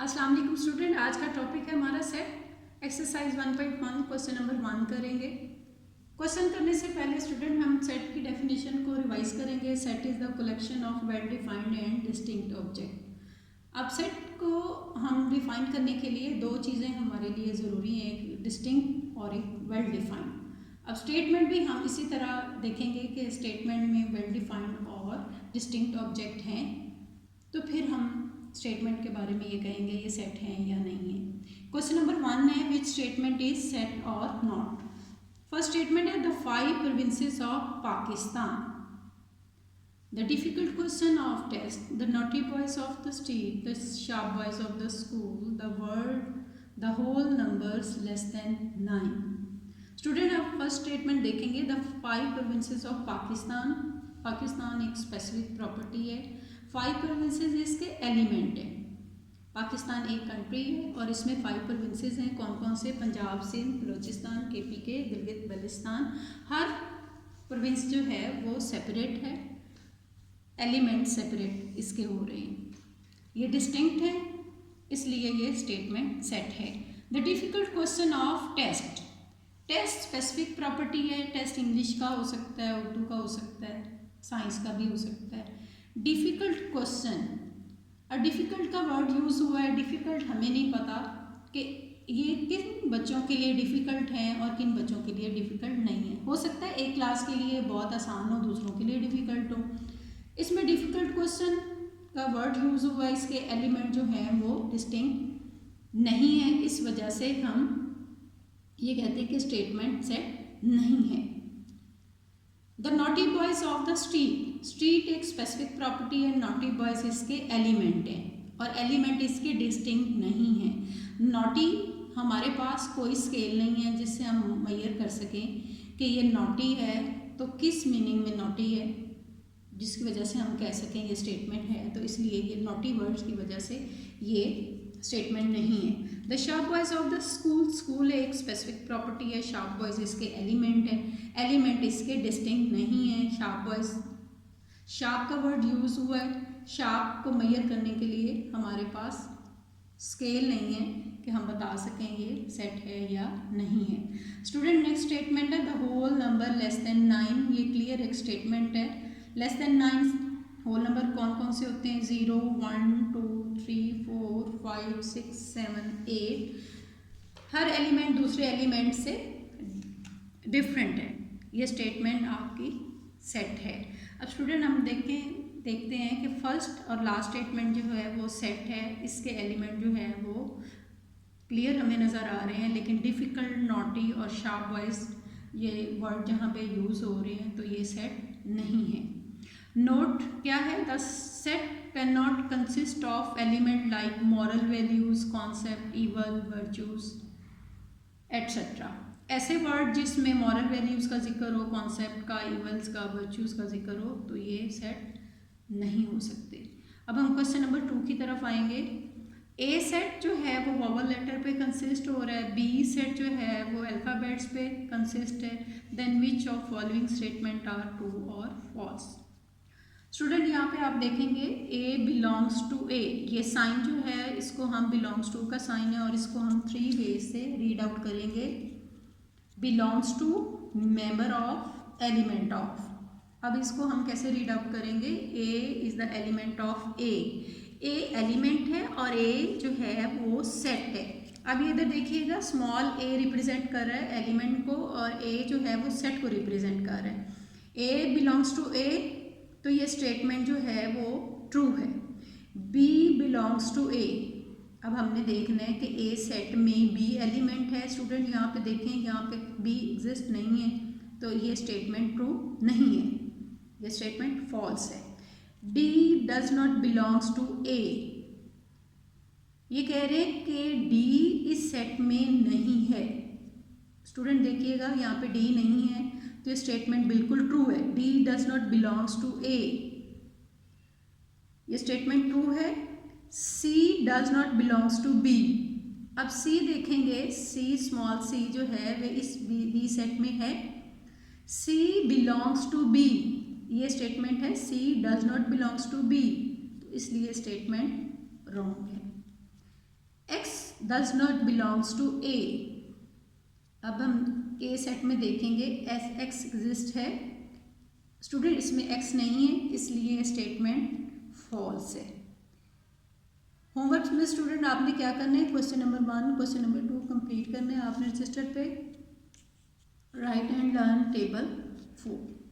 अस्सलाम वालेकुम स्टूडेंट। आज का टॉपिक है हमारा सेट। एक्सरसाइज 1.1 क्वेश्चन नंबर 1 करेंगे। क्वेश्चन करने से पहले स्टूडेंट हम सेट की डेफिनेशन को रिवाइज करेंगे। Set is the collection of well defined and distinct object. अब सेट को हम डिफाइन करने के लिए दो चीज़ें हमारे लिए ज़रूरी हैं, एक डिस्टिंक्ट और एक वेल डिफाइंड। अब स्टेटमेंट भी हम इसी तरह देखेंगे कि स्टेटमेंट में वेल डिफाइंड और डिस्टिंक्ट ऑब्जेक्ट हैं, तो फिर हम स्टेटमेंट के बारे में ये कहेंगे ये सेट है या नहीं है। क्वेश्चन नंबर 1 है, विच स्टेटमेंट इज सेट और नॉट। फर्स्ट स्टेटमेंट है the 5 provinces of Pakistan. The difficult question of test, the naughty boys of the street, the sharp boys of the school, the word, the whole numbers less than 9। Student आप first statement देखेंगे, the 5 provinces of Pakistan. Pakistan एक specific property है। 5 provinces इसके element हैं। पाकिस्तान एक country है और इसमें 5 प्रोविंसेस हैं। कौन कौन से? पंजाब, सिंध, बलूचिस्तान, KPK, गिलगित बल्तिस्तान। हर प्रोविंस जो है वो सेपरेट है, एलिमेंट सेपरेट इसके हो रहे हैं। ये डिस्टिंक्ट है, इसलिए ये स्टेटमेंट सेट है। The difficult question of test. Test specific property है। टेस्ट इंग्लिश का हो सकता है, उर्दू का हो सकता है, साइंस का भी हो सकता है। डिफ़िकल्ट क्वेश्चन, और डिफ़िकल्ट का वर्ड यूज़ हुआ है। डिफ़िकल्ट हमें नहीं पता कि ये किन बच्चों के लिए डिफ़िकल्ट है और किन बच्चों के लिए डिफ़िकल्ट नहीं है। हो सकता है एक क्लास के लिए बहुत आसान हो, दूसरों के लिए डिफ़िकल्ट हो। इसमें डिफ़िकल्ट क्वेश्चन का वर्ड यूज़ हुआ है, इसके एलिमेंट जो हैं वो डिस्टिंक्ट नहीं है। इस वजह से हम ये कहते हैं कि स्टेटमेंट सेट नहीं है। The naughty boys of the street. Street एक स्पेसिफिक प्रॉपर्टी है, नॉटी बॉयज इसके एलिमेंट हैं और एलिमेंट इसके डिस्टिंक्ट नहीं है। नॉटी हमारे पास कोई स्केल नहीं है जिससे हम मेजर कर सकें कि ये नॉटी है, तो किस मीनिंग में नॉटी है जिसकी वजह से हम कह सकें ये स्टेटमेंट है। तो इसलिए ये नॉटी वर्ड्स की वजह से ये स्टेटमेंट नहीं है। The sharp boys of the school. School एक स्पेसिफिक प्रॉपर्टी है, शार्प बॉयज इसके एलिमेंट है, एलिमेंट इसके डिस्टिंक्ट नहीं है। शार्प बॉयज, शार्प का वर्ड यूज़ हुआ है। शार्प को मेजर करने के लिए हमारे पास स्केल नहीं है कि हम बता सकें ये सेट है या नहीं है। स्टूडेंट नेक्स्ट स्टेटमेंट है the whole number less than 9। ये क्लियर एक स्टेटमेंट है। लेस देन 9 होल नंबर कौन कौन से होते हैं? 0, 1, 2, 3, 4, 5, 6, 7, 8। हर एलिमेंट दूसरे एलिमेंट से डिफरेंट है। ये स्टेटमेंट आपकी सेट है। अब स्टूडेंट हम देखते हैं कि फर्स्ट और लास्ट स्टेटमेंट जो है वो सेट है। इसके एलिमेंट जो है वो क्लियर हमें नज़र आ रहे हैं, लेकिन डिफ़िकल्ट, नॉटी और शार्प वॉइस ये वर्ड जहाँ पे यूज़ हो रहे हैं तो ये सेट नहीं है। नोट क्या है? The set can not consist of element like moral values, concept, evil, virtues etcetera. ऐसे वर्ड जिसमें मॉरल वैल्यूज़ का जिक्र हो, कॉन्सेप्ट का, इवल्स का, वर्चूज़ का जिक्र हो, तो ये सेट नहीं हो सकते। अब हम क्वेश्चन नंबर 2 की तरफ आएंगे। ए सेट जो है वो वॉवल लेटर पे कंसिस्ट हो रहा है, बी सेट जो है वो अल्फ़ाबेट्स पे कंसिस्ट है। Then which of following statement are true और फॉल्स। स्टूडेंट यहाँ पे आप देखेंगे ए बिलोंग्स टू ए। ये साइन जो है इसको हम बिलोंग्स टू का साइन है और इसको हम 3 वे से रीड आउट करेंगे। Belongs to, member of, element of. अब इसको हम कैसे रीड आउट करेंगे? A is the element of A. A element है और ए जो है वो सेट है। अब ये इधर देखिएगा, स्मॉल ए रिप्रेजेंट कर रहा है एलिमेंट को और ए जो है वो सेट को रिप्रेजेंट कर रहा है। ए बिलोंग्स टू ए, तो ये स्टेटमेंट जो है वो ट्रू है। B belongs to A. अब हमने देखना है कि ए सेट में बी एलिमेंट है। स्टूडेंट यहाँ पे देखें, यहाँ पे बी एग्जिस्ट नहीं है, तो ये स्टेटमेंट ट्रू नहीं है, ये स्टेटमेंट फॉल्स है। D does not belongs to A. ये कह रहे हैं कि डी इस सेट में नहीं है। स्टूडेंट देखिएगा यहाँ पे डी नहीं है, तो ये स्टेटमेंट बिल्कुल ट्रू है। D does not belongs to A, ये स्टेटमेंट ट्रू है। C does not belongs to B. अब सी देखेंगे, सी स्मॉल सी जो है वे इस बी सेट में है। सी बिलोंग्स टू बी, ये स्टेटमेंट है। C does not belongs to B, तो इसलिए स्टेटमेंट रॉन्ग है। Does not belongs to A. अब हम ए सेट में देखेंगे एस एक्स एग्जिस्ट है, स्टूडेंट इसमें एक्स नहीं है, इसलिए ये स्टेटमेंट फॉल्स है। होमवर्क में स्टूडेंट आपने क्या करना है, question number 1 question number 2 complete करना है। आपने रजिस्टर पे राइट एंड लर्न टेबल 4।